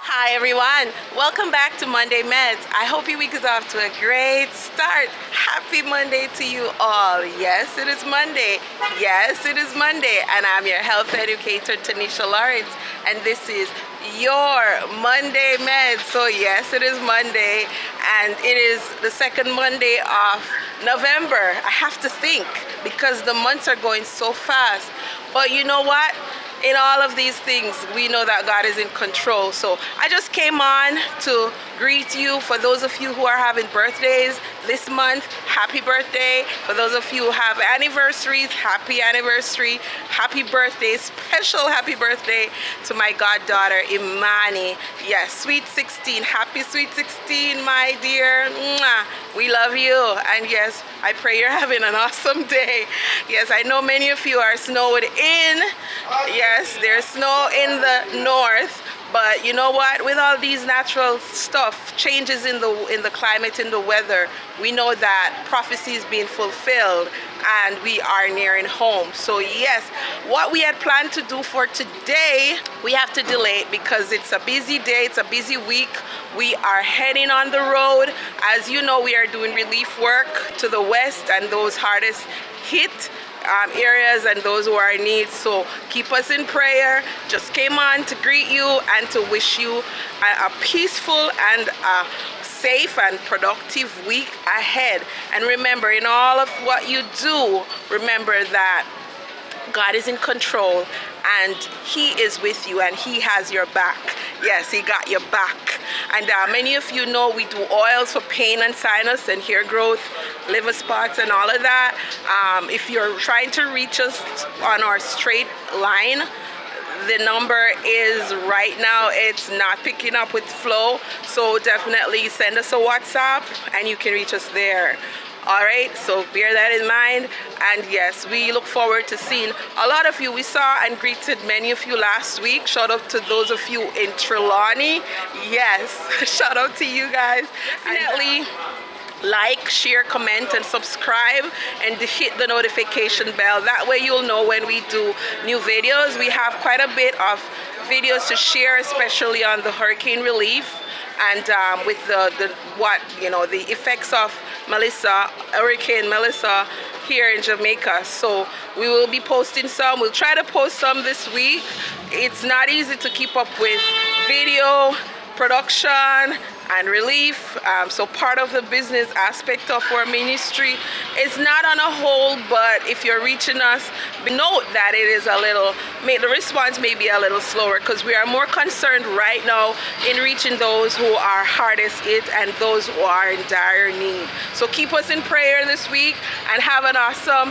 Hi everyone, welcome back to Monday Meds. I hope your week is off to a great start. Happy Monday to you all. Yes, it is Monday. Yes, it is Monday. And I'm your health educator, Tanisha Lawrence. And this is your Monday Meds. So yes, it is Monday. And it is the second Monday of November. I have to think because the months are going so fast. But you know what? In all of these things, we know that God is in control. So I just came on to greet you. For those of you who are having birthdays this month, happy birthday. For those of you who have anniversaries, happy anniversary, happy birthday, special happy birthday to my goddaughter Imani. Yes, sweet 16, happy sweet 16, my dear. Mwah. We love you, and yes, I pray you're having an awesome day. Yes, I know many of you are snowed in. Yes, there's snow in the north, but you know what? With all these natural stuff, changes in the climate, in the weather, we know that prophecy is being fulfilled and we are nearing home. So yes, what we had planned to do for today, we have to delay it because it's a busy day, it's a busy week. We are heading on the road. As you know, we are doing relief work to the west and those hardest hit areas and those who are in need. So keep us in prayer. Just came on to greet you and to wish you a peaceful and safe and productive week ahead. And remember, in all of what you do, remember that God is in control and He is with you and He has your back. Yes, He got your back. And many of you know we do oils for pain and sinus and hair growth, liver spots and all of that. If you're trying to reach us on our straight line, the number is right now, it's not picking up with flow. So definitely send us a WhatsApp and you can reach us there. All right, so bear that in mind. And yes, we look forward to seeing a lot of you. We saw and greeted many of you last week. Shout out to those of you in Trelawney. Yes, shout out to you guys. Definitely like, share, comment, and subscribe, and hit the notification bell. That way you'll know when we do new videos. We have quite a bit of videos to share, especially on the hurricane relief and with the effects of Hurricane Melissa here in Jamaica. So we will be posting some. We'll try to post some this week. It's not easy to keep up with video production and relief, so part of the business aspect of our ministry is not on a hold, but if you're reaching us, note that it is the response may be a little slower because we are more concerned right now in reaching those who are hardest hit and those who are in dire need. So keep us in prayer this week and have an awesome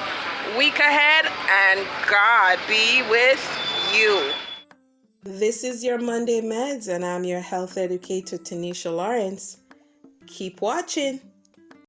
week ahead, and God be with you. This is your Monday Meds, and I'm your health educator, Tanisha Lawrence. Keep watching.